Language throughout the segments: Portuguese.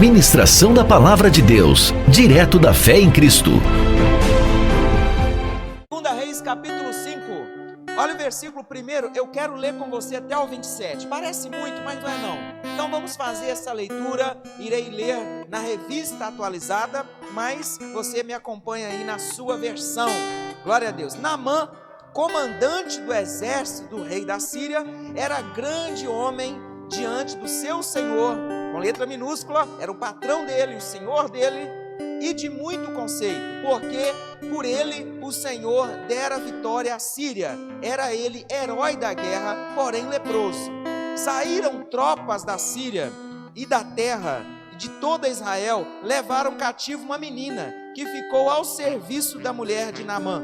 Ministração da Palavra de Deus, direto da fé em Cristo. 2 Reis, capítulo 5. Olha o versículo primeiro, eu quero ler com você até o 27. Parece muito, mas não é não. Então vamos fazer essa leitura, irei ler na revista atualizada, mas você me acompanha aí na sua versão. Glória a Deus. Naamã, comandante do exército do rei da Síria, era grande homem diante do seu senhor, com letra minúscula, era o patrão dele, o senhor dele, e de muito conceito, porque por ele o Senhor dera vitória à Síria. Era ele herói da guerra, porém leproso. Saíram tropas da Síria e da terra de toda Israel, levaram cativo uma menina, que ficou ao serviço da mulher de Naamã.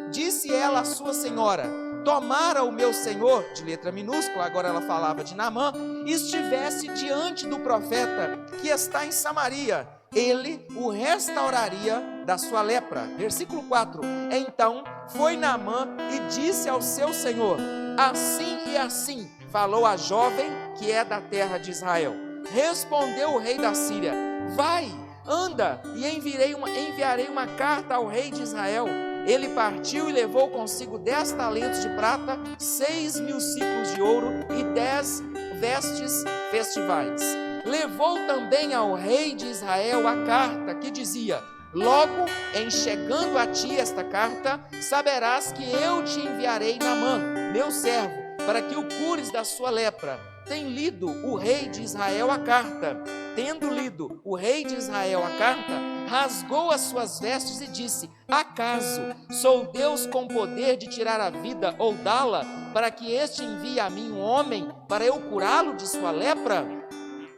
Disse ela à sua senhora: tomara o meu senhor, de letra minúscula, agora ela falava de Naamã, estivesse diante do profeta que está em Samaria, ele o restauraria da sua lepra. Versículo 4. Então foi Naamã e disse ao seu senhor: assim e assim falou a jovem que é da terra de Israel. Respondeu o rei da Síria: vai, anda, e enviarei uma carta ao rei de Israel. Ele partiu e levou consigo 10 talentos de prata, 6.000 ciclos de ouro e 10 vestes festivais. Levou também ao rei de Israel a carta que dizia: logo em chegando a ti esta carta, saberás que eu te enviarei Naamã, meu servo, para que o cures da sua lepra. Tem lido o rei de Israel a carta. Tendo lido o rei de Israel a carta, rasgou as suas vestes e disse: acaso sou Deus com poder de tirar a vida ou dá-la, para que este envie a mim um homem para eu curá-lo de sua lepra?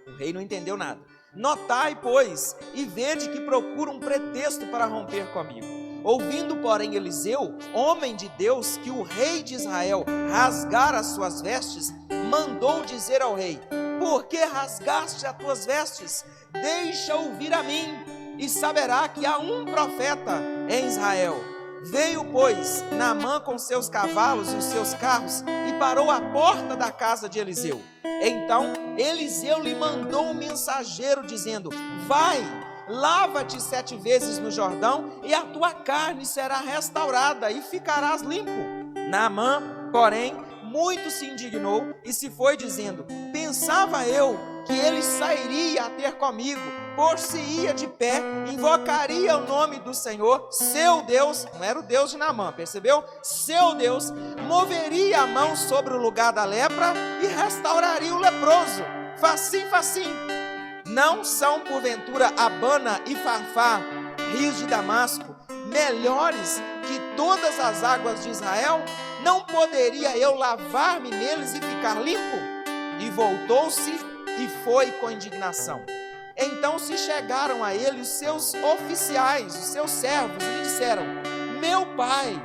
O rei não entendeu nada. Notai, pois, e vede que procura um pretexto para romper comigo. Ouvindo, porém, Eliseu, homem de Deus, que o rei de Israel rasgara as suas vestes, mandou dizer ao rei: por que rasgaste as tuas vestes? Deixa-o vir a mim, e saberá que há um profeta em Israel. Veio, pois, Naamã com seus cavalos e os seus carros, e parou à porta da casa de Eliseu. Então Eliseu lhe mandou um mensageiro, dizendo: vai, lava-te 7 vezes no Jordão, e a tua carne será restaurada, e ficarás limpo. Naamã, porém, muito se indignou, e se foi dizendo: pensava eu que ele sairia a ter comigo, por-se-ia de pé, invocaria o nome do Senhor, seu Deus, não era o Deus de Naamã, percebeu? Seu Deus, moveria a mão sobre o lugar da lepra e restauraria o leproso. Facinho, facinho. Não são porventura Abana e Farfá, rios de Damasco, melhores que todas as águas de Israel? Não poderia eu lavar-me neles e ficar limpo? E voltou-se e foi com indignação. Então se chegaram a ele os seus oficiais, os seus servos, e lhe disseram: meu pai,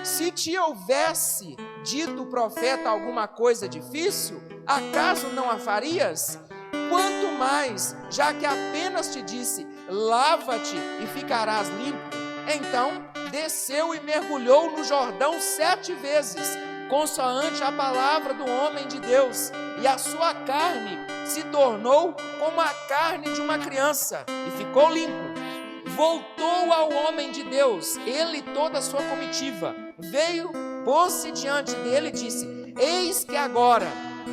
se te houvesse dito o profeta alguma coisa difícil, acaso não a farias? Quanto mais, já que apenas te disse: lava-te e ficarás limpo. Então desceu e mergulhou no Jordão 7 vezes, consoante a palavra do homem de Deus, e a sua carne se tornou como a carne de uma criança, e ficou limpo. Voltou ao homem de Deus, ele e toda a sua comitiva. Veio, pôs-se diante dele e disse: eis que agora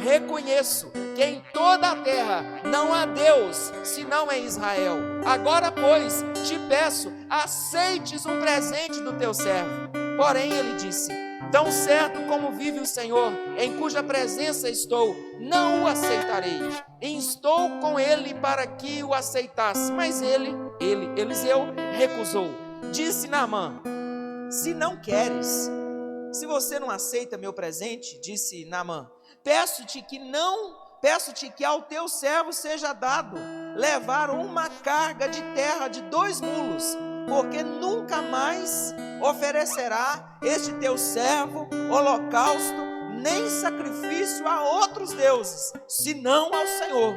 reconheço que em toda a terra não há Deus, senão em Israel. Agora, pois, te peço, aceites um presente do teu servo. Porém ele disse: tão certo como vive o Senhor, em cuja presença estou, não o aceitarei. Instou com ele para que o aceitasse, mas Eliseu, recusou. Disse Naamã: se não queres, se você não aceita meu presente, disse Naamã, peço-te que ao teu servo seja dado levar uma carga de terra de 2 mulos, porque nunca mais oferecerá este teu servo holocausto, nem sacrifício a outros deuses, senão ao Senhor.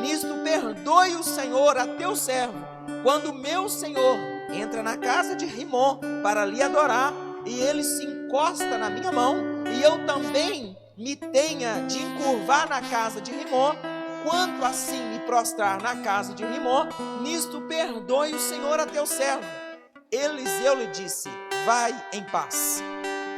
Nisto perdoe o Senhor a teu servo, quando meu senhor entra na casa de Rimom para lhe adorar, e ele se encosta na minha mão, e eu também me tenha de encurvar na casa de Rimom, quanto assim me prostrar na casa de Rimó, nisto perdoe o Senhor a teu servo. Eliseu lhe disse: vai em paz.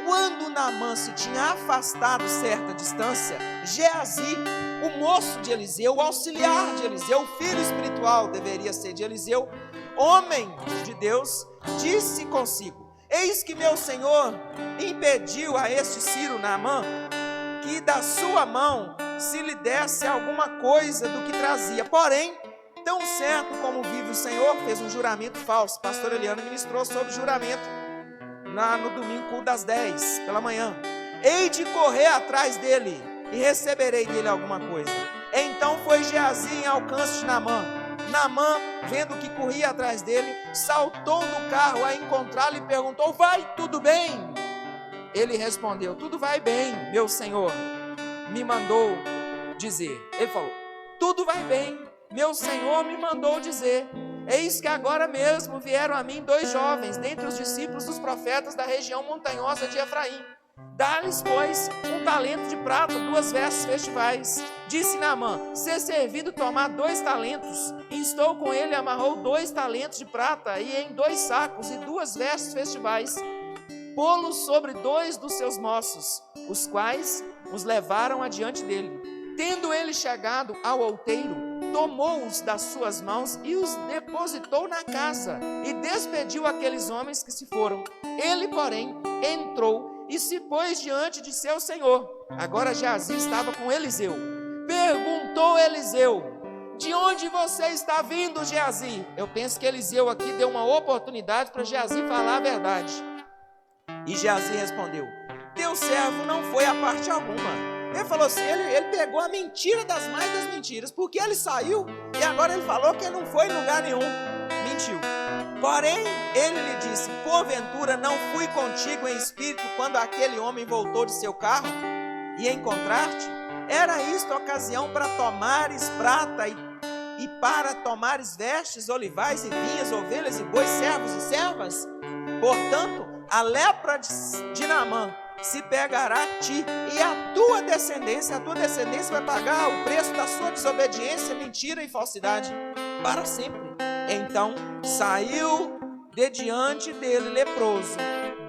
Quando Naamã se tinha afastado certa distância, Geazi, o moço de Eliseu, o auxiliar de Eliseu, o filho espiritual deveria ser de Eliseu, homem de Deus, disse consigo: eis que meu senhor impediu a este Ciro Naamã que da sua mão se lhe desse alguma coisa do que trazia. Porém, tão certo como vive o Senhor, fez um juramento falso. Pastor Eliano ministrou sobre juramento no domingo das 10 pela manhã. Hei de correr atrás dele e receberei dele alguma coisa. Então foi Geazi em alcance de Naamã. Naamã, vendo que corria atrás dele, saltou do carro a encontrá-lo e perguntou: vai tudo bem? Ele respondeu: tudo vai bem, meu senhor me mandou dizer. Ele falou: tudo vai bem, meu senhor me mandou dizer. Eis que agora mesmo vieram a mim 2 jovens, dentre os discípulos dos profetas da região montanhosa de Efraim. Dá-lhes, pois, 1 talento de prata, 2 vestes festivais. Disse Naamã: ser servido tomar 2 talentos. E estou com ele, amarrou 2 talentos de prata, e em 2 sacos, e 2 vestes festivais. Pô-los sobre 2 dos seus moços, os quais os levaram adiante dele. Tendo ele chegado ao outeiro, tomou-os das suas mãos e os depositou na casa, e despediu aqueles homens que se foram. Ele, porém, entrou e se pôs diante de seu senhor. Agora Geazi estava com Eliseu. Perguntou Eliseu: de onde você está vindo, Geazi? Eu penso que Eliseu aqui deu uma oportunidade para Geazi falar a verdade. E Geazi respondeu: teu servo não foi a parte alguma. Ele falou assim, ele pegou a mentira das mais das mentiras, porque ele saiu e agora ele falou que ele não foi em lugar nenhum. Mentiu. Porém, ele lhe disse: porventura não fui contigo em espírito quando aquele homem voltou de seu carro e encontrar-te? Era isto a ocasião para tomares prata e para tomares vestes, olivais e vinhas, ovelhas e bois, servos e servas? Portanto, a lepra de Naamã se pegará a ti e a tua descendência vai pagar o preço da sua desobediência, mentira e falsidade para sempre. Então saiu de diante dele leproso,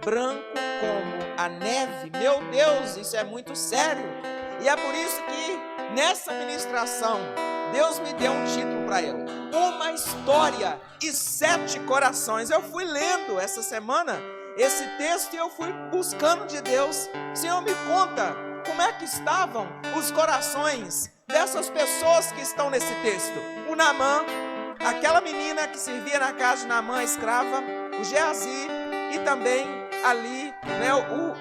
branco como a neve. Meu Deus, isso é muito sério. E é por isso que nessa ministração Deus me deu um título para ela: Uma História e 7 Corações. Eu fui lendo essa semana esse texto e eu fui buscando de Deus: Senhor, me conta como é que estavam os corações dessas pessoas que estão nesse texto. O Naamã, aquela menina que servia na casa de Naamã, escrava, o Geazi e também ali, né,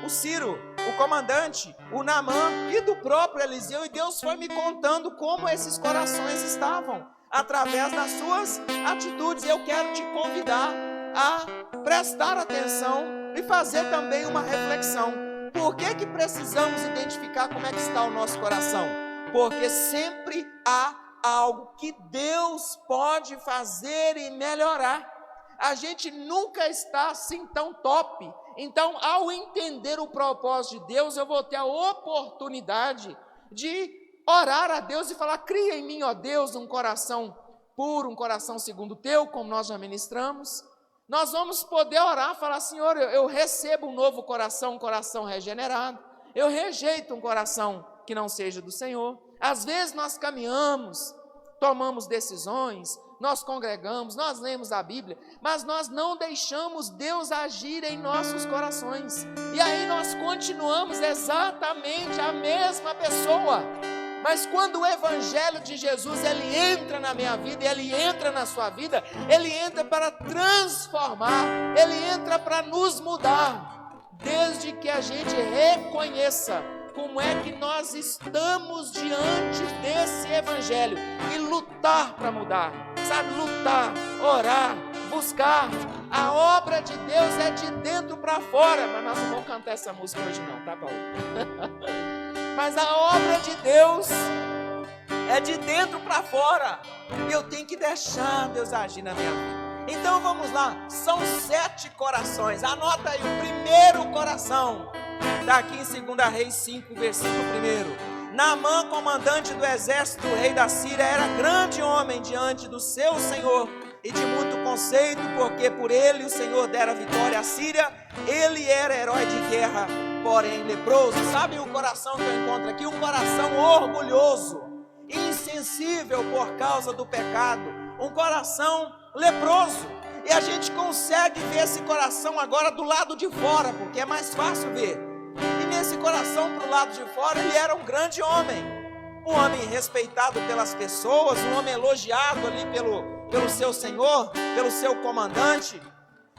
o Ciro, o comandante, o Naamã e do próprio Eliseu. E Deus foi me contando como esses corações estavam através das suas atitudes. Eu quero te convidar a prestar atenção e fazer também uma reflexão. Por que precisamos identificar como é que está o nosso coração? Porque sempre há algo que Deus pode fazer e melhorar. A gente nunca está assim tão top. Então, ao entender o propósito de Deus, eu vou ter a oportunidade de orar a Deus e falar: cria em mim, ó Deus, um coração puro, um coração segundo o teu, como nós já ministramos. Nós vamos poder orar, falar: Senhor, eu recebo um novo coração, um coração regenerado. Eu rejeito um coração que não seja do Senhor. Às vezes nós caminhamos, tomamos decisões, nós congregamos, nós lemos a Bíblia, mas nós não deixamos Deus agir em nossos corações. E aí nós continuamos exatamente a mesma pessoa. Mas quando o Evangelho de Jesus, ele entra na minha vida e ele entra na sua vida, ele entra para transformar, ele entra para nos mudar, desde que a gente reconheça como é que nós estamos diante desse Evangelho e lutar para mudar, sabe? Lutar, orar, buscar. A obra de Deus é de dentro para fora, mas nós não vamos cantar essa música hoje não, tá bom? Mas a obra de Deus é de dentro para fora. E eu tenho que deixar Deus agir na minha vida. Então vamos lá. São 7 corações. Anota aí o primeiro coração. Está aqui em 2 Reis 5, versículo 1. Naamã, comandante do exército do rei da Síria, era grande homem diante do seu senhor e de muito conceito, porque por ele o Senhor dera vitória à Síria. Ele era herói de guerra, porém leproso. Sabe o coração que eu encontro aqui? Um coração orgulhoso, insensível por causa do pecado, um coração leproso. E a gente consegue ver esse coração agora do lado de fora, porque é mais fácil ver. E nesse coração para o lado de fora, ele era um grande homem, um homem respeitado pelas pessoas, um homem elogiado ali pelo seu senhor, pelo seu comandante,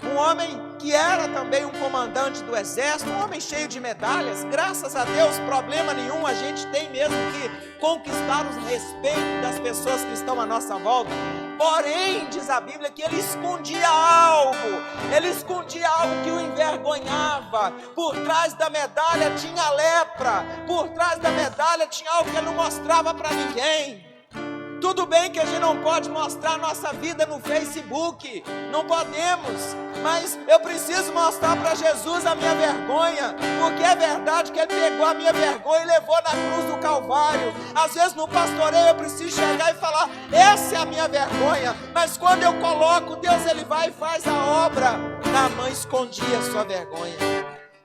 um homem que era também um comandante do exército, um homem cheio de medalhas. Graças a Deus, problema nenhum, a gente tem mesmo que conquistar o respeito das pessoas que estão à nossa volta. Porém, diz a Bíblia que ele escondia algo que o envergonhava. Por trás da medalha tinha lepra, por trás da medalha tinha algo que ele não mostrava para ninguém. Tudo bem que a gente não pode mostrar nossa vida no Facebook, não podemos, mas eu preciso mostrar para Jesus a minha vergonha, porque é verdade que ele pegou a minha vergonha e levou na cruz do Calvário. Às vezes no pastoreio eu preciso chegar e falar, essa é a minha vergonha, mas quando eu coloco, Deus ele vai e faz a obra. Naamã escondia a sua vergonha.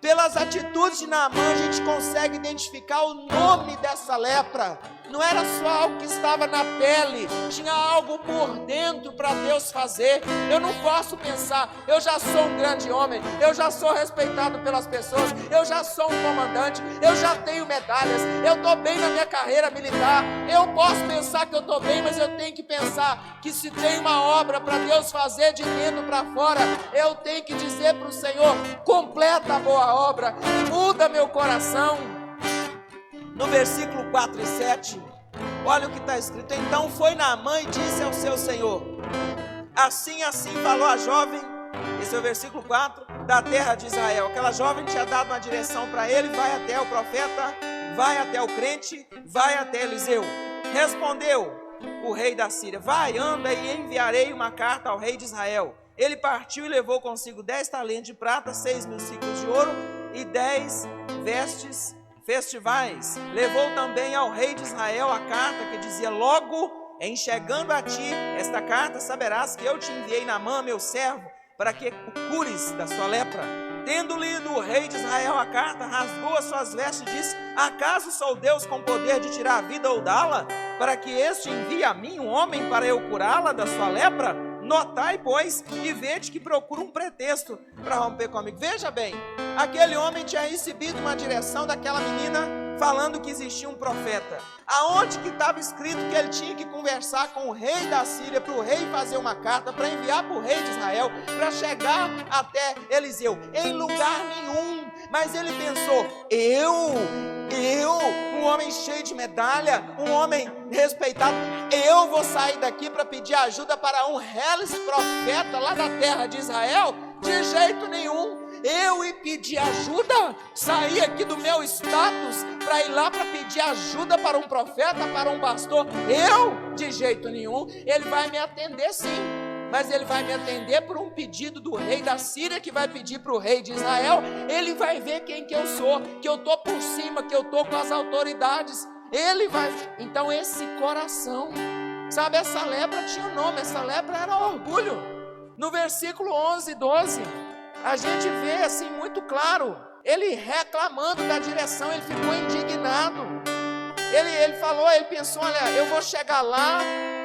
Pelas atitudes de Naamã a gente consegue identificar o nome dessa lepra. Não era só algo que estava na pele, tinha algo por dentro para Deus fazer. Eu não posso pensar, eu já sou um grande homem, eu já sou respeitado pelas pessoas, eu já sou um comandante, eu já tenho medalhas, eu estou bem na minha carreira militar. Eu posso pensar que eu estou bem, mas eu tenho que pensar que se tem uma obra para Deus fazer de dentro para fora, eu tenho que dizer para o Senhor, completa a boa obra e muda meu coração. No versículo 4 e 7, olha o que está escrito. Então foi Naamã e disse ao seu senhor, assim falou a jovem, esse é o versículo 4, da terra de Israel. Aquela jovem tinha dado uma direção para ele, vai até o profeta, vai até o crente, vai até Eliseu. Respondeu o rei da Síria, vai, anda e enviarei uma carta ao rei de Israel. Ele partiu e levou consigo 10 talentos de prata, 6.000 ciclos de ouro e 10 vestes festivais. Levou também ao rei de Israel a carta que dizia, logo em chegando a ti esta carta, saberás que eu te enviei Naamã, meu servo, para que o cures da sua lepra. Tendo lido o rei de Israel a carta, rasgou as suas vestes e disse, acaso sou Deus com poder de tirar a vida ou dá-la, para que este envie a mim um homem para eu curá-la da sua lepra? Notai, pois, e vede que procura um pretexto para romper comigo. Veja bem, aquele homem tinha recebido uma direção daquela menina falando que existia um profeta. Aonde que estava escrito que ele tinha que conversar com o rei da Síria, para o rei fazer uma carta, para enviar para o rei de Israel, para chegar até Eliseu? Em lugar nenhum. Mas ele pensou, eu, um homem cheio de medalha, um homem respeitado, eu vou sair daqui para pedir ajuda para um reles profeta lá da terra de Israel? De jeito nenhum. Eu ir pedir ajuda, sair aqui do meu status para ir lá para pedir ajuda para um profeta, para um pastor? Eu? De jeito nenhum. Ele vai me atender sim, mas ele vai me atender por um pedido do rei da Síria, que vai pedir para o rei de Israel. Ele vai ver quem que eu sou, que eu estou por cima, que eu estou com as autoridades. Ele vai... Então esse coração, sabe, essa lepra tinha um nome, essa lepra era orgulho. No versículo 11 e 12, a gente vê assim muito claro, ele reclamando da direção, ele ficou indignado. Ele falou, ele pensou, olha, eu vou chegar lá,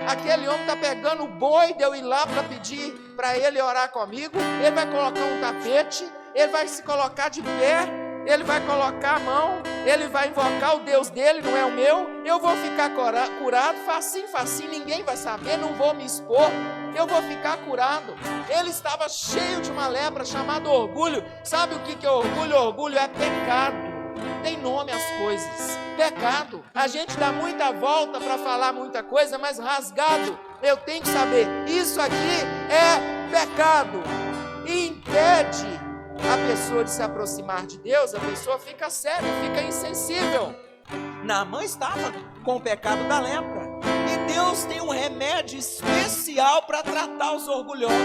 aquele homem está pegando o boi de eu ir lá para pedir para ele orar comigo, ele vai colocar um tapete, ele vai se colocar de pé, ele vai colocar a mão, ele vai invocar o Deus dele, não é o meu, eu vou ficar curado, facinho, ninguém vai saber, não vou me expor, eu vou ficar curado. Ele estava cheio de uma lepra chamada orgulho. Sabe o que é orgulho? Orgulho é pecado. Tem nome as coisas. Pecado. A gente dá muita volta para falar muita coisa, mas rasgado, eu tenho que saber, isso aqui é pecado. E impede a pessoa de se aproximar de Deus, a pessoa fica cega, fica insensível. Naamã estava com o pecado da lepra. E Deus tem um remédio especial para tratar os orgulhosos,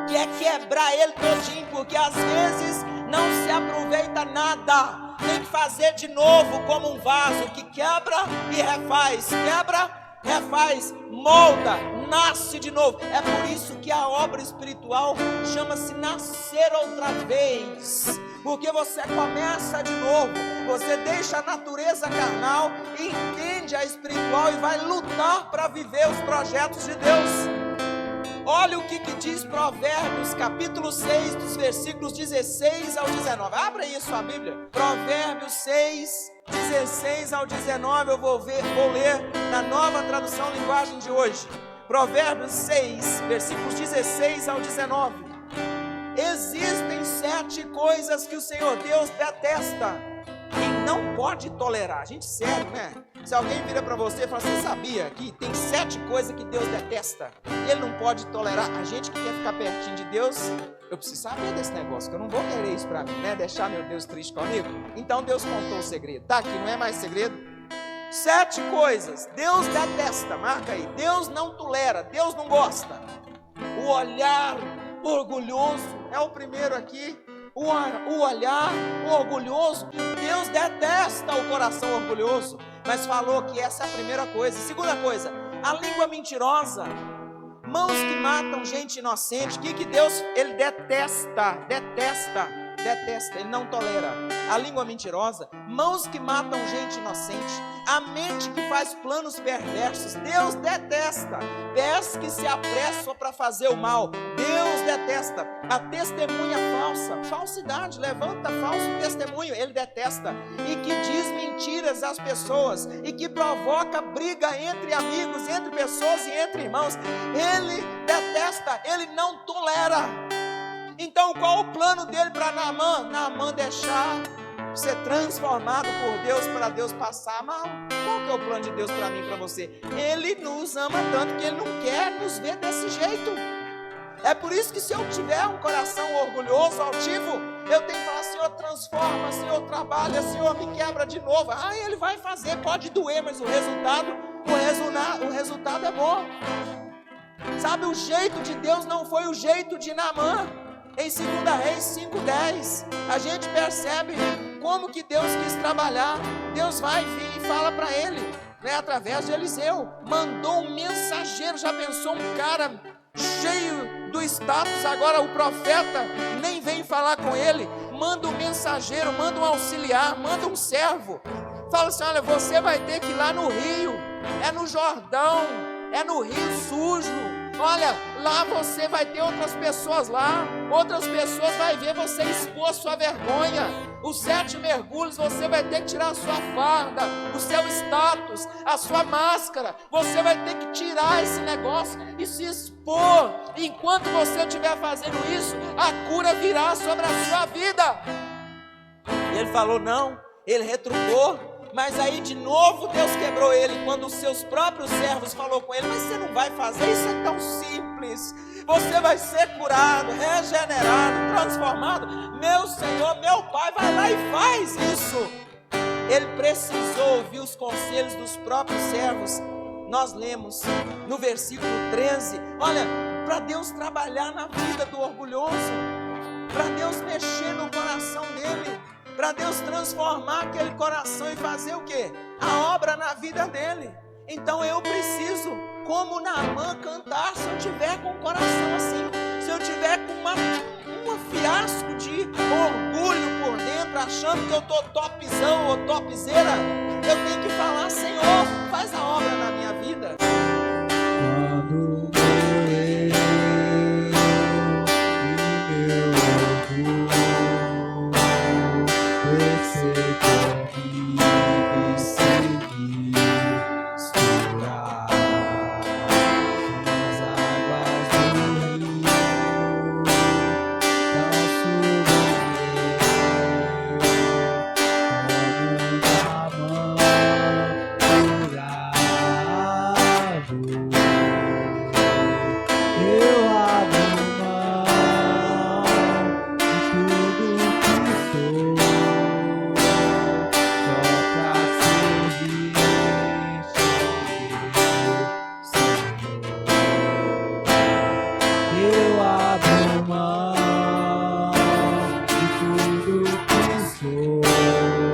que é quebrar ele todinho, porque às vezes não se aproveita nada tem que fazer de novo como um vaso que quebra e refaz, quebra, refaz, molda, nasce de novo. É por isso que a obra espiritual chama-se nascer outra vez, porque você começa de novo, você deixa a natureza carnal e entende a espiritual e vai lutar para viver os projetos de Deus. Olha o que diz Provérbios, capítulo 6, dos versículos 16 ao 19. Abra aí a sua Bíblia. Provérbios 6, 16 ao 19. Eu vou ler na nova tradução linguagem de hoje. Provérbios 6, versículos 16 ao 19. Existem 7 coisas que o Senhor Deus detesta e não pode tolerar. Gente, sério, né? Se alguém vira para você e fala, você sabia que tem 7 coisas que Deus detesta e Ele não pode tolerar? A gente que quer ficar pertinho de Deus, eu preciso saber desse negócio, que eu não vou querer isso para mim, né? Deixar meu Deus triste comigo. Então Deus contou o segredo. Tá aqui, não é mais segredo? 7 coisas Deus detesta, marca aí. Deus não tolera, Deus não gosta. O olhar orgulhoso é o primeiro aqui. O olhar orgulhoso, Deus detesta o coração orgulhoso, mas falou que essa é a primeira coisa. Segunda coisa, a língua mentirosa, mãos que matam gente inocente. O que Deus, Ele detesta, Ele não tolera a língua mentirosa, mãos que matam gente inocente, a mente que faz planos perversos. Deus detesta pés que se apressam para fazer o mal. Deus detesta a testemunha falsa, falsidade, levanta falso testemunho. Ele detesta, e que diz mentiras às pessoas e que provoca briga entre amigos, entre pessoas e entre irmãos. Ele detesta, ele não tolera. Então qual o plano dele para Naamã? Naamã deixar ser transformado por Deus, para Deus passar mal. Qual que é o plano de Deus para mim e para você? Ele nos ama tanto que Ele não quer nos ver desse jeito. É por isso que se eu tiver um coração orgulhoso, altivo, eu tenho que falar, Senhor, transforma, Senhor, trabalha, Senhor, me quebra de novo. Ele vai fazer, pode doer, mas o resultado é bom. Sabe, o jeito de Deus não foi o jeito de Naamã. Em 2 Reis 5:10, a gente percebe como que Deus quis trabalhar. Deus vai vir e fala para ele, né, através de Eliseu, mandou um mensageiro. Já pensou, um cara cheio do status, agora o profeta nem vem falar com ele, manda um mensageiro, manda um auxiliar, manda um servo, fala assim, olha, você vai ter que ir lá no rio, é no Jordão, é no rio sujo. Olha, lá você vai ter outras pessoas lá, outras pessoas vão ver você expor sua vergonha. Os 7 mergulhos você vai ter que tirar a sua farda, o seu status, a sua máscara. Você vai ter que tirar esse negócio e se expor. Enquanto você estiver fazendo isso, a cura virá sobre a sua vida. Ele falou não, ele retrucou. Mas aí de novo Deus quebrou ele, quando os seus próprios servos falou com ele, mas você não vai fazer, isso é tão simples, você vai ser curado, regenerado, transformado. Meu Senhor, meu Pai, vai lá e faz isso. Ele precisou ouvir os conselhos dos próprios servos. Nós lemos no versículo 13, olha, para Deus trabalhar na vida do orgulhoso, para Deus mexer no coração dele, para Deus transformar aquele coração e fazer o quê? A obra na vida dele. Então eu preciso, como Naamã, cantar se eu tiver com o coração assim, se eu tiver com um fiasco de orgulho por dentro, achando que eu estou topzão ou topzeira, eu tenho que falar, Senhor, faz a obra na minha vida. Quando eu abro mão de tudo que sou.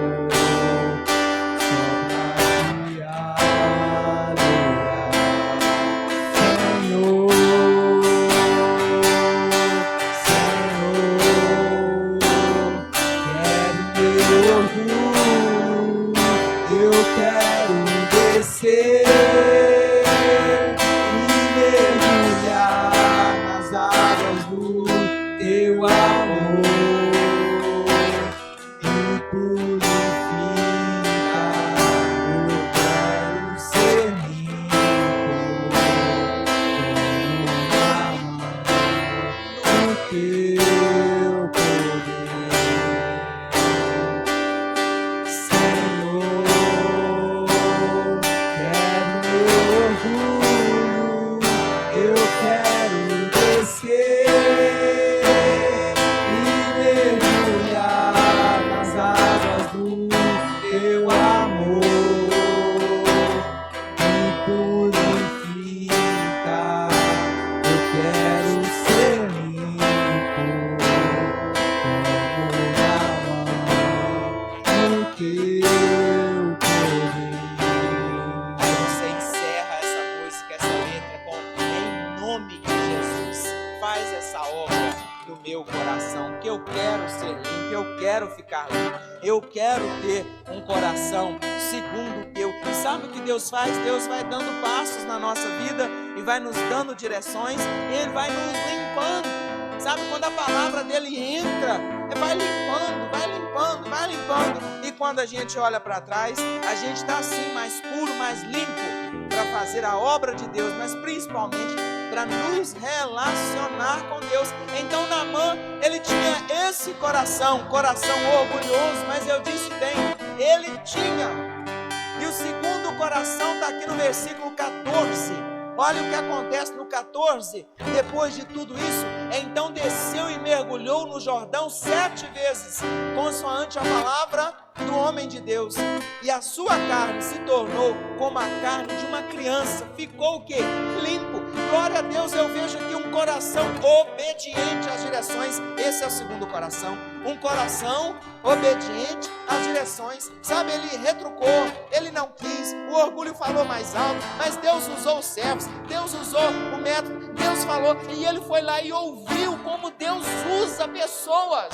eu quero ser limpo, eu quero ficar limpo, eu quero ter um coração segundo o teu. E sabe o que Deus faz? Deus vai dando passos na nossa vida e vai nos dando direções, e Ele vai nos limpando. Sabe, quando a palavra dele entra, vai limpando, vai limpando, vai limpando. E quando a gente olha para trás, a gente está assim mais puro, mais limpo para fazer a obra de Deus, mas principalmente para nos relacionar com Deus. Então Naamã, ele tinha esse coração orgulhoso, mas eu disse bem, ele tinha. E o segundo coração está aqui no versículo 14. Olha o que acontece no 14, depois de tudo isso, então desceu e mergulhou no Jordão 7 vezes, consoante a palavra do homem de Deus, e a sua carne se tornou como a carne de uma criança, ficou o quê? Limpo. Glória a Deus, eu vejo aqui um coração obediente às direções. Esse é o segundo coração, um coração obediente às direções. Sabe, ele retrucou, ele não quis, o orgulho falou mais alto, mas Deus usou os servos, Deus usou o método, Deus falou, e ele foi lá e ouviu como Deus usa pessoas,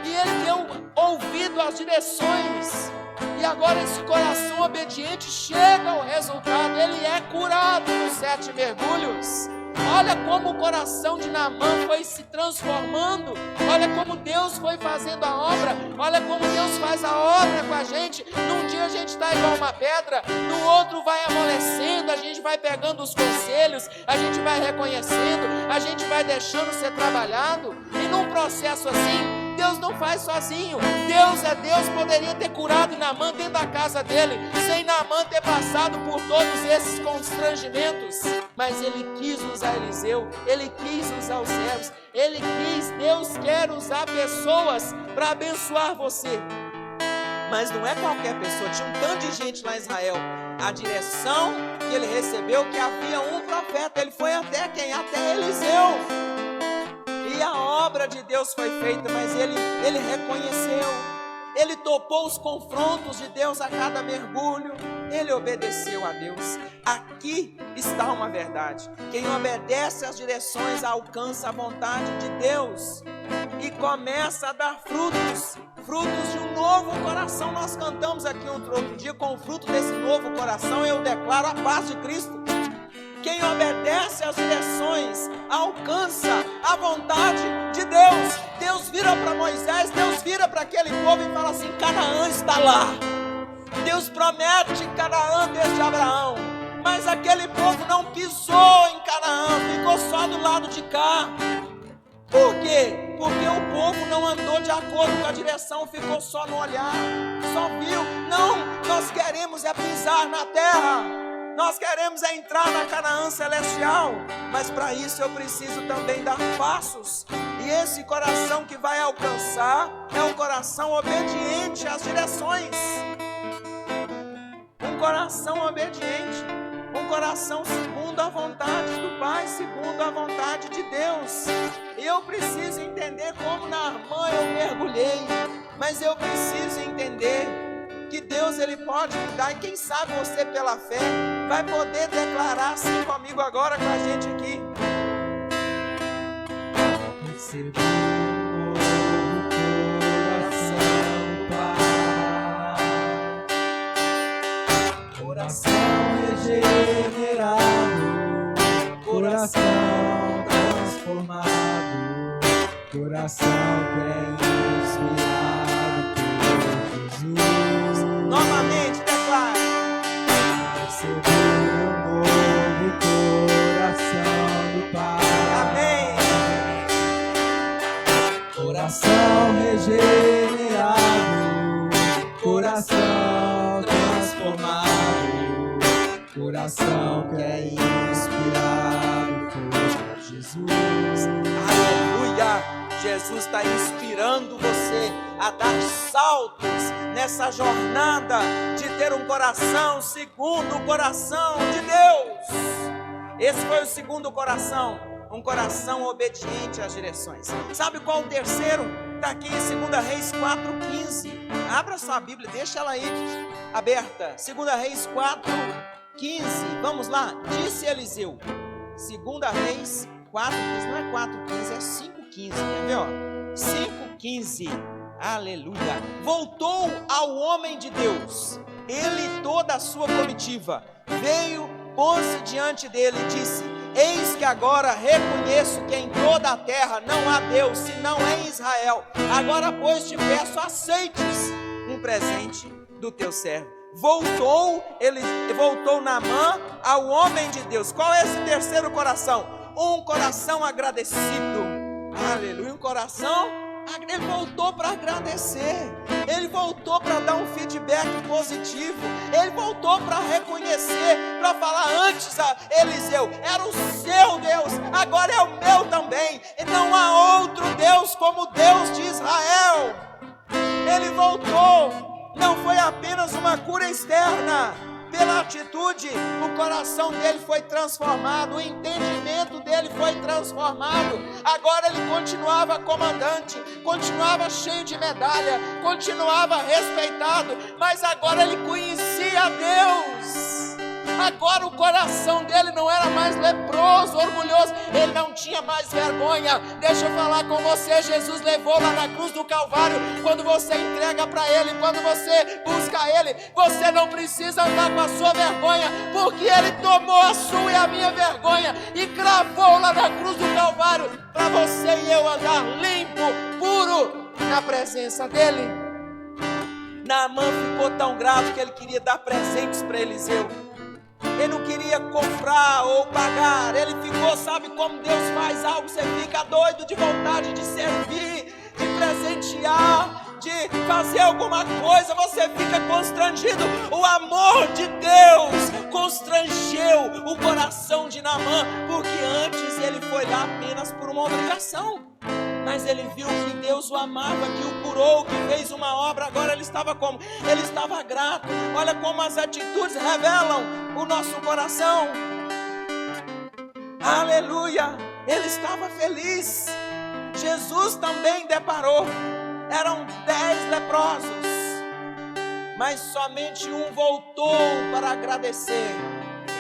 e ele deu ouvido às direções. E agora esse coração obediente chega ao resultado, ele é curado nos 7 mergulhos. Olha como o coração de Naamã foi se transformando, olha como Deus foi fazendo a obra, olha como Deus faz a obra com a gente. Num dia a gente está igual uma pedra, no outro vai amolecendo, a gente vai pegando os conselhos, a gente vai reconhecendo, a gente vai deixando ser trabalhado. E num processo assim, Deus não faz sozinho. Deus é Deus, poderia ter curado Naamã dentro da casa dele, sem Naamã ter passado por todos esses constrangimentos, mas ele quis usar Eliseu, ele quis usar os servos, ele quis. Deus quer usar pessoas para abençoar você, mas não é qualquer pessoa. Tinha um tanto de gente lá em Israel, a direção que ele recebeu, que havia um profeta, ele foi até quem? Até Eliseu. E a obra de Deus foi feita, mas ele reconheceu, ele topou os confrontos de Deus a cada mergulho, ele obedeceu a Deus. Aqui está uma verdade: quem obedece às direções alcança a vontade de Deus e começa a dar frutos de um novo coração. Nós cantamos aqui outro dia, com o fruto desse novo coração eu declaro a paz de Cristo. Quem obedece às direções alcança a vontade de Deus. Deus vira para Moisés, Deus vira para aquele povo e fala assim: Canaã está lá. Deus promete Canaã desde Abraão, mas aquele povo não pisou em Canaã, ficou só do lado de cá. Por quê? Porque o povo não andou de acordo com a direção, ficou só no olhar, só viu. Não, nós queremos é pisar na terra, nós queremos é entrar na Canaã celestial, mas para isso eu preciso também dar passos. E esse coração que vai alcançar é um coração obediente às direções. Um coração obediente, um coração segundo a vontade do Pai, segundo a vontade de Deus. Eu preciso entender como Naamã eu mergulhei, mas eu preciso entender que Deus ele pode mudar, e quem sabe você pela fé vai poder declarar assim comigo agora com a gente aqui: recebi um novo coração, Pai, coração regenerado, coração transformado, coração bem inspirado por Jesus. Novamente declara: recebi um novo coração do Pai. amém. Coração regenerado, coração transformado, coração que é inspirado por Jesus. Aleluia! Jesus está inspirando você a dar saltos nessa jornada de ter um coração segundo o coração de Deus. Esse foi o segundo coração, um coração obediente às direções. Sabe qual o terceiro? Está aqui em 2 Reis 4,15. Abra sua Bíblia, deixa ela aí aberta. 2 Reis 4,15. Vamos lá. Disse Eliseu. 2 Reis 4,15. Não é 4,15, é 5,15. Quer ver? Ó? 5:15. Aleluia. Voltou ao homem de Deus, ele e toda a sua comitiva. Veio, pôs-se diante dele e disse: eis que agora reconheço que em toda a terra não há Deus, senão em Israel. Agora, pois, te peço, aceites um presente do teu servo. Voltou Naamã ao homem de Deus. Qual é esse terceiro coração? Um coração agradecido. Aleluia, um coração. Ele voltou para agradecer, ele voltou para dar um feedback positivo, ele voltou para reconhecer, para falar: antes Eliseu era o seu Deus, agora é o meu também, e não há outro Deus como o Deus de Israel. Ele voltou, não foi apenas uma cura externa. Pela atitude, o coração dele foi transformado, o entendimento dele foi transformado. Agora ele continuava comandante, continuava cheio de medalha, continuava respeitado, mas agora ele conhecia Deus. Agora o coração dele não era mais leproso, orgulhoso, ele não tinha mais vergonha. Deixa eu falar com você, Jesus levou lá na cruz do Calvário. Quando você entrega para ele, quando você busca ele, você não precisa andar com a sua vergonha, porque ele tomou a sua e a minha vergonha e cravou lá na cruz do Calvário, para você e eu andar limpo, puro, na presença dele. Naamã ficou tão grato que ele queria dar presentes para Eliseu. Ele não queria comprar ou pagar. Ele ficou, sabe como Deus faz algo? Você fica doido de vontade de servir, de presentear, de fazer alguma coisa. Você fica constrangido. O amor de Deus constrangeu o coração de Naamã, porque antes ele foi lá apenas por uma obrigação. Mas ele viu que Deus o amava, que o curou, que fez uma obra. Agora ele estava como? Ele estava grato. Olha como as atitudes revelam o nosso coração. Aleluia. Ele estava feliz. Jesus também deparou. Eram 10 leprosos, mas somente um voltou para agradecer.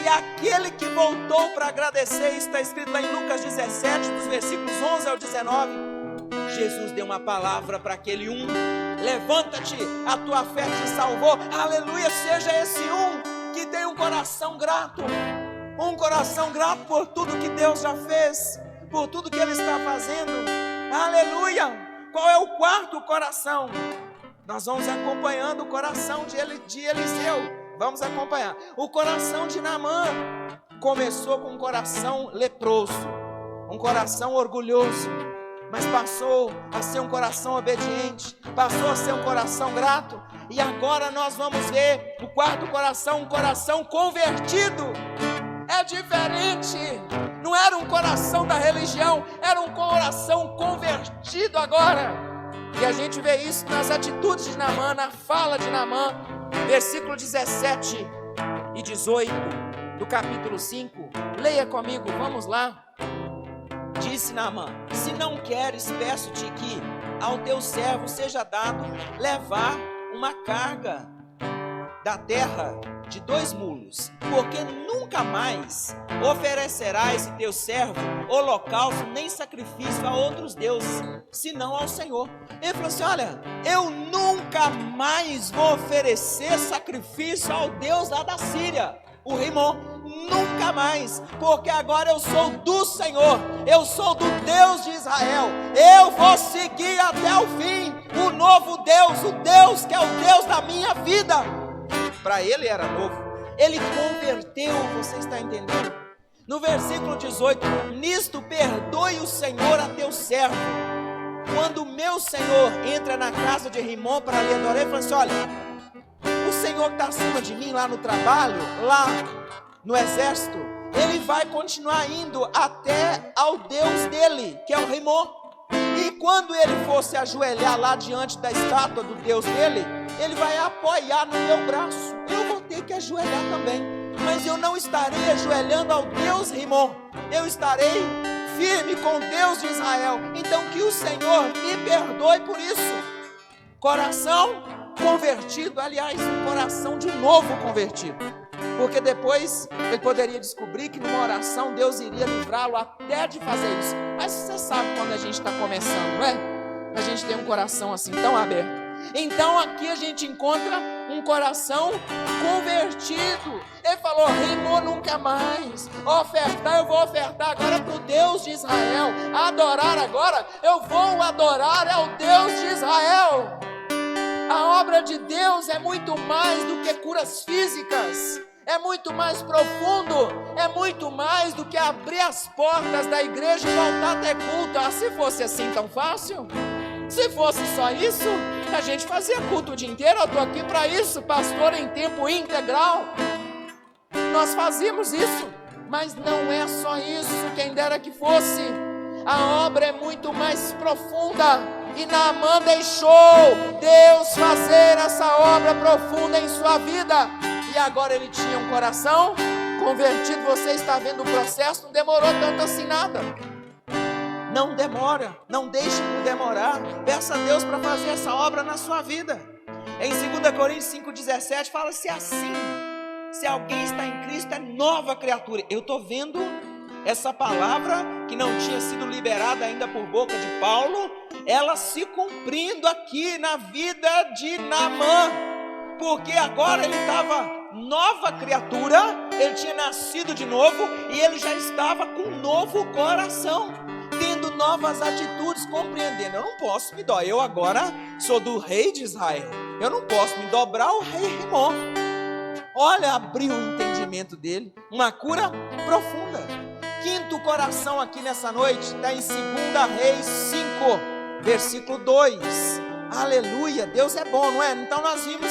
E aquele que voltou para agradecer, está escrito lá em Lucas 17, dos versículos 11 ao 19. Jesus deu uma palavra para aquele um: levanta-te, a tua fé te salvou. Aleluia, seja esse um que tem um coração grato por tudo que Deus já fez, por tudo que Ele está fazendo. Aleluia. Qual é o quarto coração? Nós vamos acompanhando o coração de Eliseu. Vamos acompanhar. O coração de Naamã começou com um coração leproso, um coração orgulhoso, mas passou a ser um coração obediente, passou a ser um coração grato. E agora nós vamos ver o quarto coração, um coração convertido. É diferente, não era um coração da religião, era um coração convertido agora. E a gente vê isso nas atitudes de Naamã, na fala de Naamã. Versículo 17 e 18 do capítulo 5. Leia comigo, vamos lá. Disse Naamã: se não queres, peço-te que ao teu servo seja dado levar uma carga da terra de 2 mulos, porque nunca mais oferecerás em teu servo holocausto nem sacrifício a outros deuses, senão ao Senhor. Ele falou assim: olha, eu nunca mais vou oferecer sacrifício ao Deus lá da Síria, o Rimon, nunca mais, porque agora eu sou do Senhor, eu sou do Deus de Israel, eu vou seguir até o fim o novo Deus, o Deus que é o Deus da minha vida. Para ele era novo, ele converteu, você está entendendo? No versículo 18, nisto perdoe o Senhor a teu servo. Quando o meu Senhor entra na casa de Rimon para lhe adorar, ele fala assim: olha, o Senhor que está acima de mim lá no trabalho, lá no exército, ele vai continuar indo até ao Deus dele, que é o Rimon. E quando ele for se ajoelhar lá diante da estátua do Deus dele, ele vai apoiar no meu braço. Eu vou ter que ajoelhar também, mas eu não estarei ajoelhando ao Deus Rimon, eu estarei firme com Deus de Israel. Então que o Senhor me perdoe por isso. Coração convertido, aliás, um coração de novo convertido, porque depois ele poderia descobrir que numa oração Deus iria livrá-lo até de fazer isso. Mas você sabe quando a gente está começando, não é? a gente tem um coração assim tão aberto. Então aqui a gente encontra um coração convertido. Ele falou: rimou nunca mais. Ofertar, eu vou ofertar agora para o Deus de Israel. Adorar agora, eu vou adorar ao Deus de Israel. A obra de Deus é muito mais do que curas físicas. É muito mais profundo, é muito mais do que abrir as portas da igreja e voltar a ter culto. Ah, se fosse assim tão fácil, se fosse só isso, a gente fazia culto o dia inteiro. Eu estou aqui para isso, pastor em tempo integral. Nós fazíamos isso, mas não é só isso, quem dera que fosse. A obra é muito mais profunda, e Naamã deixou Deus fazer essa obra profunda em sua vida. E agora ele tinha um coração convertido. Você está vendo o processo, não demorou tanto assim nada. Não demora, não deixe por demorar. Peça a Deus para fazer essa obra na sua vida. Em 2 Coríntios 5,17 fala: se assim, se alguém está em Cristo, é nova criatura. Eu estou vendo essa palavra que não tinha sido liberada ainda por boca de Paulo, ela se cumprindo aqui na vida de Naamã. Porque agora ele estava nova criatura, ele tinha nascido de novo e ele já estava com um novo coração, tendo novas atitudes, compreendendo: eu não posso me dobrar, eu agora sou do rei de Israel, eu não posso me dobrar ao rei Rimon. Olha, abriu o entendimento dele, uma cura profunda. Quinto coração aqui nessa noite está em 2 Reis 5, versículo 2. Aleluia, Deus é bom, não é? Então nós vimos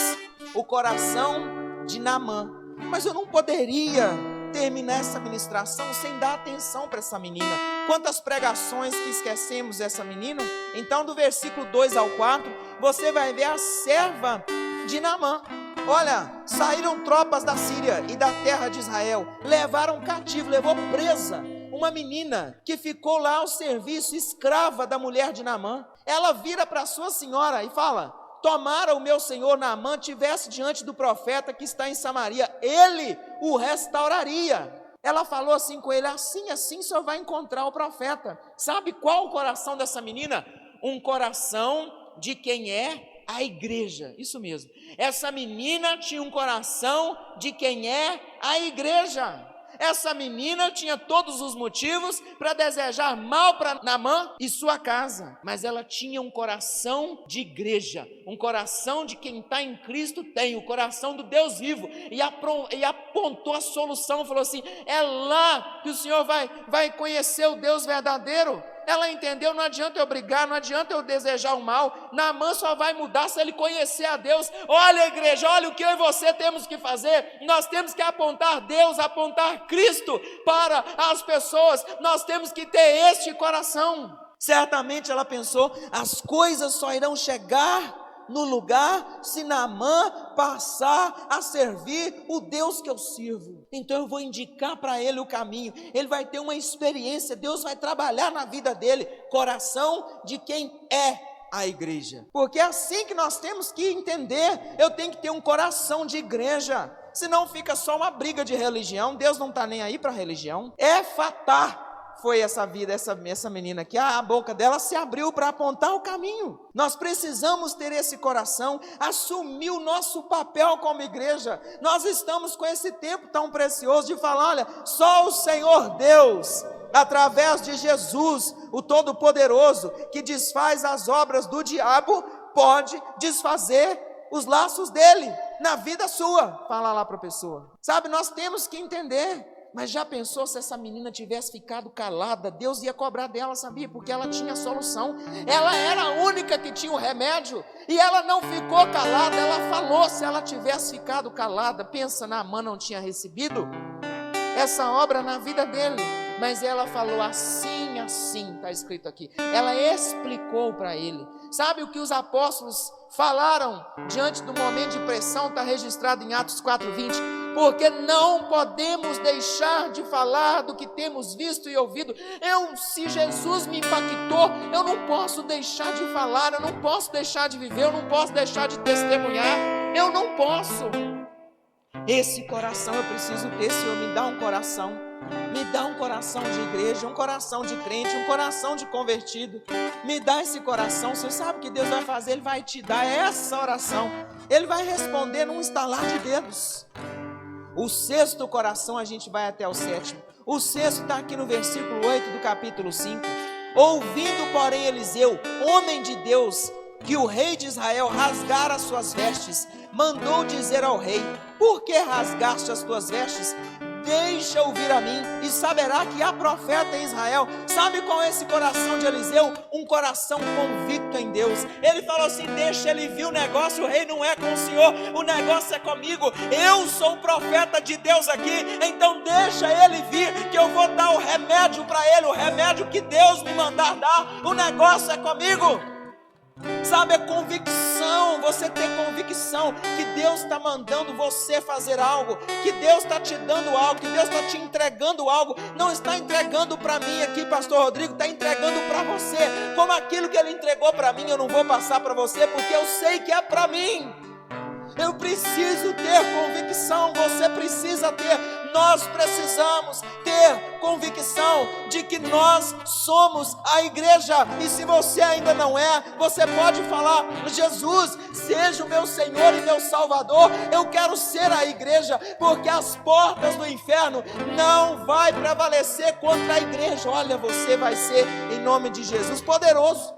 o coração de Naamã, mas eu não poderia terminar essa ministração sem dar atenção para essa menina. Quantas pregações que esquecemos dessa menina? Então do versículo 2 ao 4, você vai ver a serva de Naamã. Olha, saíram tropas da Síria e da terra de Israel, levaram cativo, levou presa uma menina que ficou lá ao serviço, escrava da mulher de Naamã. Ela vira para sua senhora e fala: tomara o meu senhor Naamã tivesse diante do profeta que está em Samaria, ele o restauraria. Ela falou assim com ele: assim o senhor vai encontrar o profeta. Sabe qual o coração dessa menina? Um coração de quem é a igreja, isso mesmo. Essa menina tinha um coração de quem é a igreja. Essa menina tinha todos os motivos para desejar mal para Naamã e sua casa, mas ela tinha um coração de igreja, um coração de quem está em Cristo tem, o coração do Deus vivo, e apontou a solução, falou assim: é lá que o Senhor vai conhecer o Deus verdadeiro. Ela entendeu: não adianta eu brigar, não adianta eu desejar o mal, Naamã só vai mudar se ele conhecer a Deus. Olha, igreja, olha o que eu e você temos que fazer. Nós temos que apontar Deus, apontar Cristo para as pessoas. Nós temos que ter este coração. Certamente ela pensou: as coisas só irão chegar no lugar se Naamã passar a servir o Deus que eu sirvo. Então eu vou indicar para ele o caminho, ele vai ter uma experiência, Deus vai trabalhar na vida dele. Coração de quem é a igreja, porque é assim que nós temos que entender. Eu tenho que ter um coração de igreja, senão fica só uma briga de religião. Deus não está nem aí para religião. Éfatá foi essa vida, essa menina aqui, a boca dela se abriu para apontar o caminho. Nós precisamos ter esse coração, assumir o nosso papel como igreja. Nós estamos com esse tempo tão precioso de falar: olha, só o Senhor Deus, através de Jesus, o Todo-Poderoso, que desfaz as obras do diabo, pode desfazer os laços dele na vida sua. Fala lá para a pessoa. Sabe, nós temos que entender. Mas já pensou se essa menina tivesse ficado calada? Deus ia cobrar dela, sabia? Porque ela tinha a solução. Ela era a única que tinha o remédio. E ela não ficou calada, ela falou. Se ela tivesse ficado calada, pensa, Naamã não tinha recebido essa obra na vida dele. Mas ela falou: assim, está escrito aqui. Ela explicou para ele. Sabe o que os apóstolos falaram diante do momento de pressão? Está registrado em Atos 4:20. Porque não podemos deixar de falar do que temos visto e ouvido. Se Jesus me impactou, eu não posso deixar de falar, eu não posso deixar de viver, eu não posso deixar de testemunhar, eu não posso. Esse coração eu preciso ter, Senhor, me dá um coração. Me dá um coração de igreja, um coração de crente, um coração de convertido. Me dá esse coração. Você sabe o que Deus vai fazer? Ele vai te dar essa oração. Ele vai responder num estalar de dedos. O sexto coração, a gente vai até o sétimo. O sexto está aqui no versículo 8 do capítulo 5. Ouvindo, porém, Eliseu, homem de Deus, que o rei de Israel rasgara as suas vestes, mandou dizer ao rei: por que rasgaste as tuas vestes? Deixa ouvir a mim, e saberá que há profeta em Israel. Sabe qual é esse coração de Eliseu? Um coração convicto em Deus. Ele falou assim: deixa ele vir o negócio, o rei não é com o Senhor, o negócio é comigo. Eu sou o profeta de Deus aqui, então deixa ele vir, que eu vou dar o remédio para ele, o remédio que Deus me mandar dar. O negócio é comigo. Sabe, é convicção, você ter convicção que Deus está mandando você fazer algo, que Deus está te dando algo, que Deus está te entregando algo. Não está entregando para mim aqui, pastor Rodrigo, está entregando para você. Como aquilo que ele entregou para mim, eu não vou passar para você, porque eu sei que é para mim. Eu preciso ter convicção, você precisa ter, nós precisamos ter convicção de que nós somos a igreja. E se você ainda não é, você pode falar: Jesus, seja o meu Senhor e meu Salvador. Eu quero ser a igreja, porque as portas do inferno não vai prevalecer contra a igreja. Olha, você vai ser, em nome de Jesus, poderoso.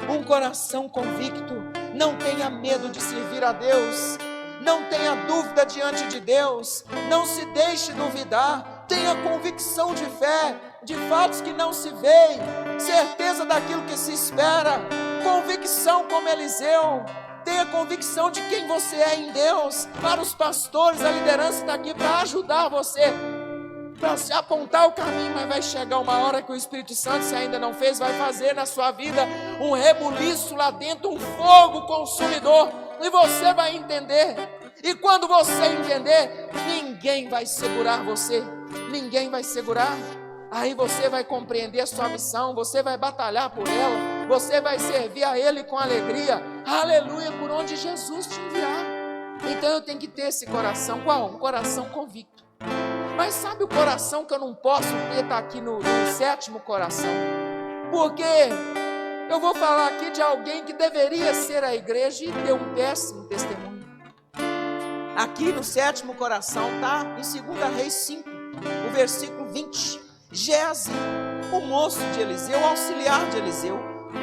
Um coração convicto. Não tenha medo de servir a Deus. Não tenha dúvida diante de Deus. Não se deixe duvidar. Tenha convicção de fé, de fatos que não se veem, certeza daquilo que se espera. Convicção como Eliseu. Tenha convicção de quem você é em Deus. Para os pastores, a liderança está aqui para ajudar você, para se apontar o caminho, mas vai chegar uma hora que o Espírito Santo, se ainda não fez, vai fazer na sua vida um rebuliço lá dentro, um fogo consumidor, e você vai entender. E quando você entender, ninguém vai segurar você, ninguém vai segurar. Aí você vai compreender a sua missão, você vai batalhar por ela, você vai servir a Ele com alegria, aleluia, por onde Jesus te enviar. Então eu tenho que ter esse coração. Qual? Um coração convicto. Mas sabe o coração que eu não posso ter? Está aqui no sétimo coração. Porque eu vou falar aqui de alguém que deveria ser a igreja e deu um péssimo testemunho. Aqui no sétimo coração está em 2 Reis 5, o versículo 20. Géasi, o moço de Eliseu, o auxiliar de Eliseu,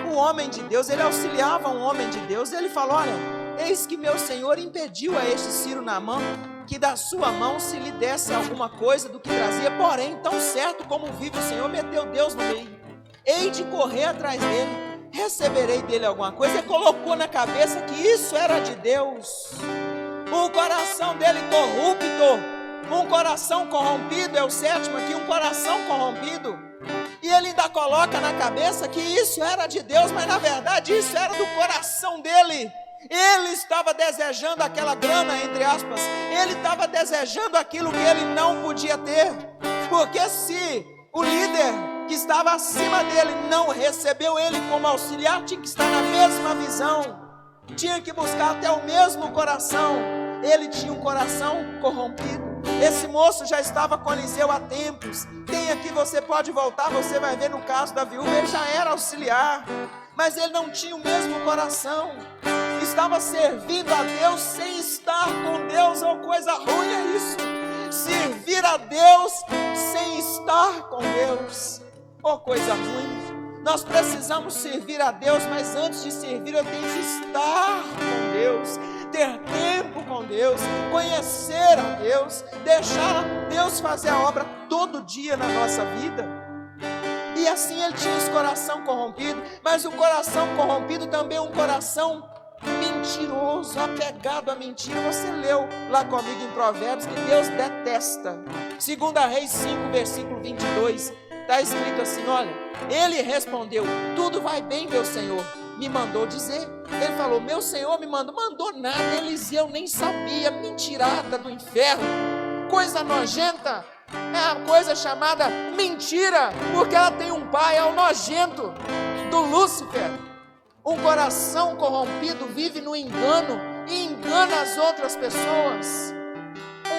o homem de Deus, ele auxiliava um homem de Deus. Ele falou: olha, eis que meu senhor impediu a este Ciro Naamã que da sua mão se lhe desse alguma coisa do que trazia, porém, tão certo como vive o Senhor, meteu Deus no meio. Hei de correr atrás dele, receberei dele alguma coisa. Ele colocou na cabeça que isso era de Deus. O coração dele corrupto, um coração corrompido, é o sétimo aqui, um coração corrompido. E ele ainda coloca na cabeça que isso era de Deus, mas na verdade isso era do coração dele. Ele estava desejando aquela grana, entre aspas. Ele estava desejando aquilo que ele não podia ter. Porque se o líder que estava acima dele não recebeu ele como auxiliar, tinha que estar na mesma visão, tinha que buscar até o mesmo coração. Ele tinha um coração corrompido. Esse moço já estava com Eliseu há tempos. Tem aqui, você pode voltar, você vai ver no caso da viúva, ele já era auxiliar, mas ele não tinha o mesmo coração. Estava servindo a Deus sem estar com Deus. Oh, coisa ruim é isso. Servir a Deus sem estar com Deus. Oh, coisa ruim. Nós precisamos servir a Deus, mas antes de servir eu tenho que estar com Deus, ter tempo com Deus, conhecer a Deus, deixar Deus fazer a obra todo dia na nossa vida. E assim ele tinha esse coração corrompido, mas o coração corrompido também é um coração mentiroso, apegado à mentira. Você leu lá comigo em Provérbios que Deus detesta. 2 Reis 5, versículo 22, está escrito assim: olha, ele respondeu: tudo vai bem, meu senhor me mandou dizer. Ele falou: meu senhor me mandou nada. Eliseu nem sabia. Mentirada do inferno, coisa nojenta, é a coisa chamada mentira, porque ela tem um pai, é o nojento do Lúcifer. Um coração corrompido vive no engano e engana as outras pessoas.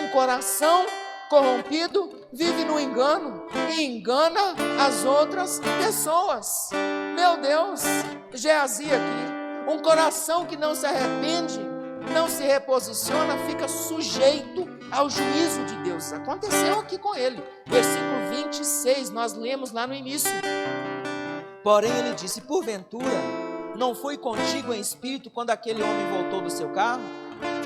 Um coração corrompido vive no engano e engana as outras pessoas. Meu Deus, Geazi aqui, um coração que não se arrepende, não se reposiciona, fica sujeito ao juízo de Deus. Aconteceu aqui com ele. Versículo 26, nós lemos lá no início. Porém ele disse: porventura não fui contigo em espírito quando aquele homem voltou do seu carro?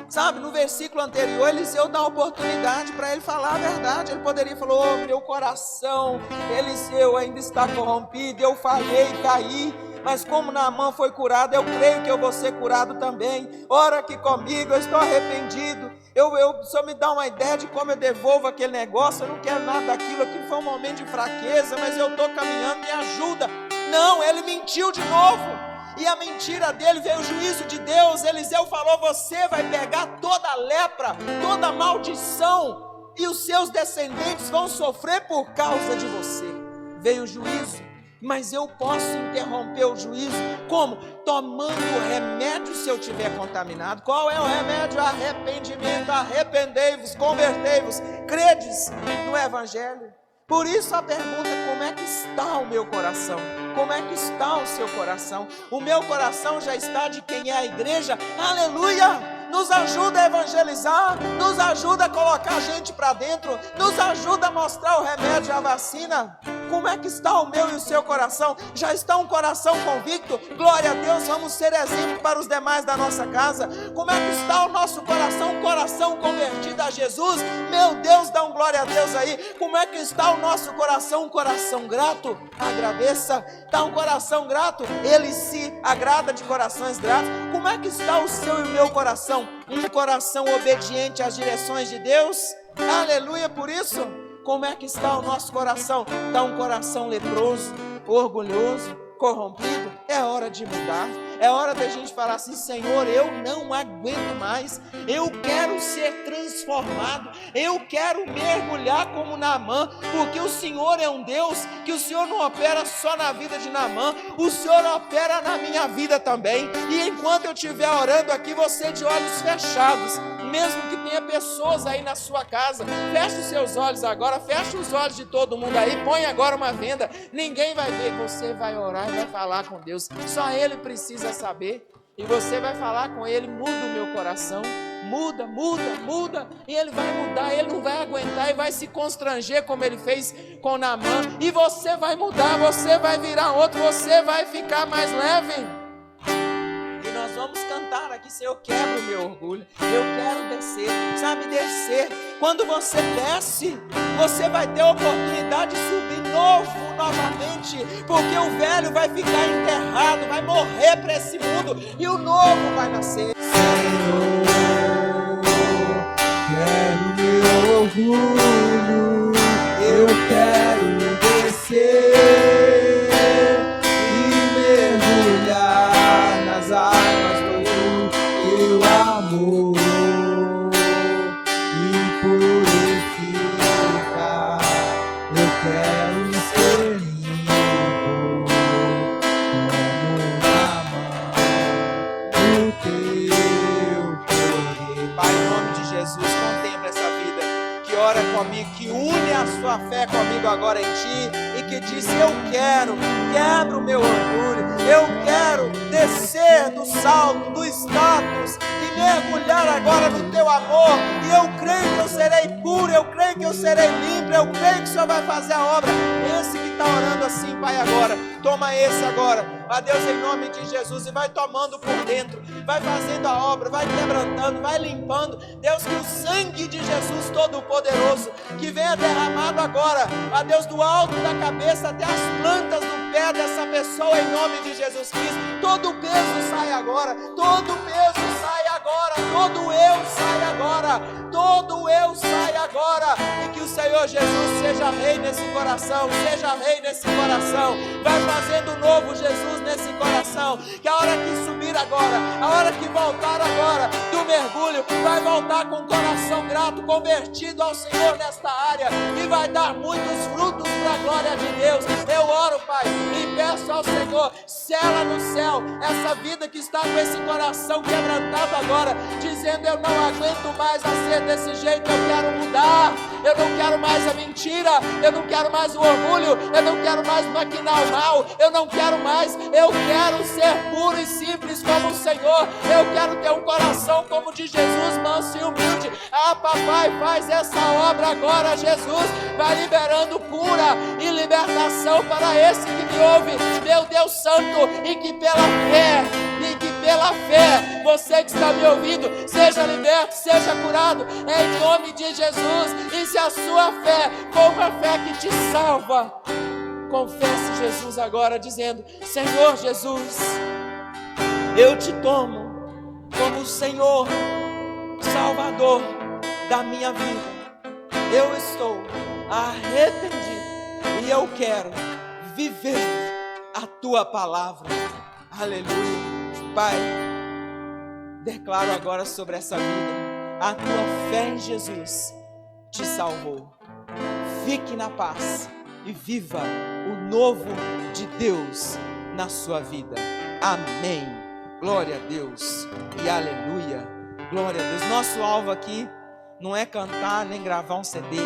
Sabe, no versículo anterior, Eliseu dá oportunidade para ele falar a verdade. Ele poderia falar: oh, meu coração, Eliseu, ainda está corrompido, eu falhei, caí, mas como Naamã foi curado, eu creio que eu vou ser curado também. Ora aqui comigo, eu estou arrependido. O senhor me dá uma ideia de como eu devolvo aquele negócio, eu não quero nada daquilo, aquilo foi um momento de fraqueza, mas eu estou caminhando, me ajuda. Não, ele mentiu de novo. E a mentira dele veio o juízo de Deus. Eliseu falou: você vai pegar toda a lepra, toda a maldição, e os seus descendentes vão sofrer por causa de você. Veio o juízo, mas eu posso interromper o juízo como? Tomando remédio se eu tiver contaminado. Qual é o remédio? Arrependimento. Arrependei-vos, convertei-vos, credes no Evangelho. Por isso a pergunta: como é que está o meu coração? Como é que está o seu coração? O meu coração já está de quem é a igreja. Aleluia! Nos ajuda a evangelizar, nos ajuda a colocar a gente para dentro, nos ajuda a mostrar o remédio e a vacina. Como é que está o meu e o seu coração? Já está um coração convicto? Glória a Deus, vamos ser exemplo para os demais da nossa casa. Como é que está o nosso coração? Um coração convertido a Jesus? Meu Deus, dá um glória a Deus aí. Como é que está o nosso coração? Um coração grato? Agradeça. Está um coração grato? Ele se agrada de corações gratos. Como é que está o seu e o meu coração? Um coração obediente às direções de Deus? Aleluia por isso. Como é que está o nosso coração? Está um coração leproso, orgulhoso, corrompido? É hora de mudar. É hora da gente falar assim: Senhor, eu não aguento mais. Eu quero ser transformado. Eu quero mergulhar como Naamã, porque o Senhor é um Deus que o Senhor não opera só na vida de Naamã, o Senhor opera na minha vida também. E enquanto eu estiver orando aqui, você de olhos fechados, mesmo que tenha pessoas aí na sua casa, feche os seus olhos agora, feche os olhos de todo mundo aí, põe agora uma venda, ninguém vai ver, você vai orar e vai falar com Deus, só Ele precisa saber, e você vai falar com Ele: muda o meu coração, muda, e Ele vai mudar, Ele não vai aguentar e vai se constranger como Ele fez com Naamã, e você vai mudar, você vai virar outro, você vai ficar mais leve. Nós vamos cantar aqui: Senhor, quebra o meu orgulho, eu quero descer, sabe, descer. Quando você desce, você vai ter a oportunidade de subir novamente, porque o velho vai ficar enterrado, vai morrer para esse mundo, e o novo vai nascer. Senhor, quero meu orgulho, eu quero descer e mergulhar nas águas do teu amor e purificar. Eu quero ser limpo como Naamã do teu poder. Pai, em nome de Jesus, contempla essa vida que ora comigo, que une a sua fé comigo agora em Ti, e que diz: eu quero, quebra o meu orgulho, eu quero descer do salto, do status, e mergulhar agora no Teu amor, e eu creio que eu serei puro, eu creio que eu serei limpo, eu creio que o Senhor vai fazer a obra. Esse que está orando assim, Pai, agora, toma esse agora, a Deus, em nome de Jesus, e vai tomando por dentro, vai fazendo a obra, vai quebrantando, vai limpando. Deus, que o sangue de Jesus Todo-Poderoso, que venha derramado agora, a Deus, do alto da cabeça até as plantas do pé dessa pessoa, em nome de Jesus Cristo. Todo peso sai agora, todo peso sai agora, todo eu sai agora, todo eu sai agora, e que o Senhor Jesus seja rei nesse coração, seja rei nesse coração, vai fazendo novo Jesus nesse coração, que a hora que subir agora, a hora que voltar agora do mergulho, vai voltar com o coração grato, convertido ao Senhor nesta área, e vai dar muitos frutos para a glória de Deus. Eu eu oro, Pai, e peço ao Senhor, sela no céu essa vida que está com esse coração quebrantado agora, dizendo: eu não aguento mais a ser desse jeito, eu quero mudar, eu não quero mais a mentira, eu não quero mais o orgulho, eu não quero mais maquinar o mal, eu não quero mais, eu quero ser puro e simples como o Senhor, eu quero ter um coração como o de Jesus, manso e humilde. Ah, papai, faz essa obra agora, Jesus, vai liberando cura e libertação para esse que me ouve, meu Deus santo, e que pela fé, você que está me ouvindo, seja liberto, seja curado, em nome de Jesus. E se a sua fé for uma fé que te salva, confesse Jesus agora, dizendo: Senhor Jesus, eu te tomo como o Senhor, Salvador da minha vida. Eu estou arrependido e eu quero viver a tua palavra. Aleluia. Pai, declaro agora sobre essa vida: a tua fé em Jesus te salvou. Fique na paz e viva o novo de Deus na sua vida. Amém. Glória a Deus e aleluia. Glória a Deus. Nosso alvo aqui não é cantar nem gravar um CD.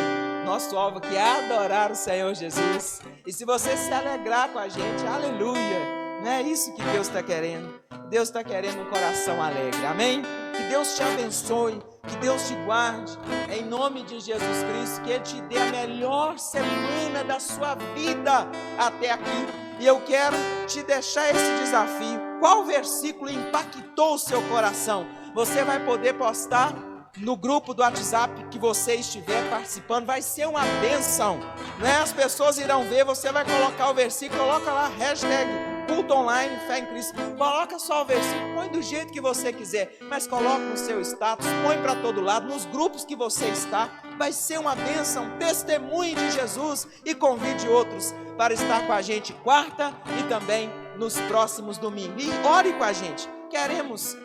Nosso alvo aqui é adorar o Senhor Jesus. E se você se alegrar com a gente, aleluia. Não é isso que Deus está querendo. Deus está querendo um coração alegre. Amém? Que Deus te abençoe. Que Deus te guarde. Em nome de Jesus Cristo. Que Ele te dê a melhor semana da sua vida até aqui. E eu quero te deixar esse desafio. Qual versículo impactou o seu coração? Você vai poder postar no grupo do WhatsApp que você estiver participando. Vai ser uma bênção, né? As pessoas irão ver, você vai colocar o versículo, coloca lá, hashtag culto online, fé em Cristo, coloca só o versículo, põe do jeito que você quiser, mas coloca no seu status, põe para todo lado, nos grupos que você está, vai ser uma bênção. Testemunhe de Jesus e convide outros para estar com a gente quarta e também nos próximos domingos, e ore com a gente. Queremos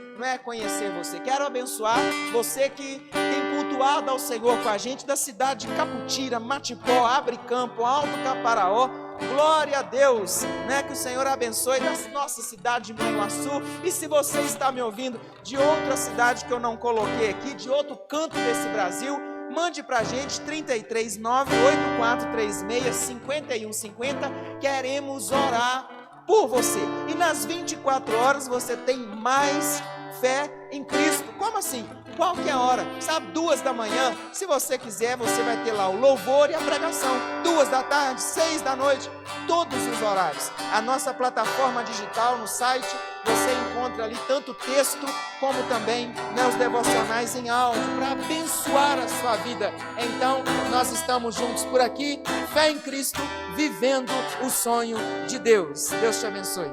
conhecer você, quero abençoar você que tem cultuado ao Senhor com a gente, da cidade de Caputira, Matipó, Abre Campo, Alto Caparaó. Glória a Deus, que o Senhor abençoe da nossa cidade de Manhuaçu. E se você está me ouvindo de outra cidade que eu não coloquei aqui, de outro canto desse Brasil, mande pra gente 339-8436-5150. Queremos orar por você. E nas 24 horas você tem mais fé em Cristo. Como assim? Qualquer hora, sabe, 2 da manhã, se você quiser, você vai ter lá o louvor e a pregação, 2 da tarde, 6 da noite, todos os horários. A nossa plataforma digital no site, você encontra ali tanto texto, como também os devocionais em áudio, para abençoar a sua vida. Então, nós estamos juntos por aqui, fé em Cristo, vivendo o sonho de Deus. Deus te abençoe.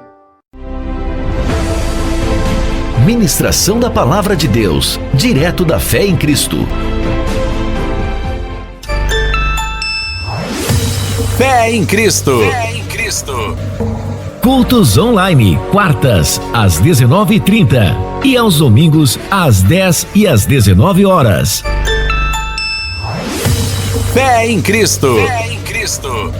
Ministração da Palavra de Deus, direto da Fé em Cristo. Fé em Cristo. Fé em Cristo. Cultos online, quartas, às 19h30 e aos domingos, às 10 e às 19 horas. Fé em Cristo. Fé em Cristo.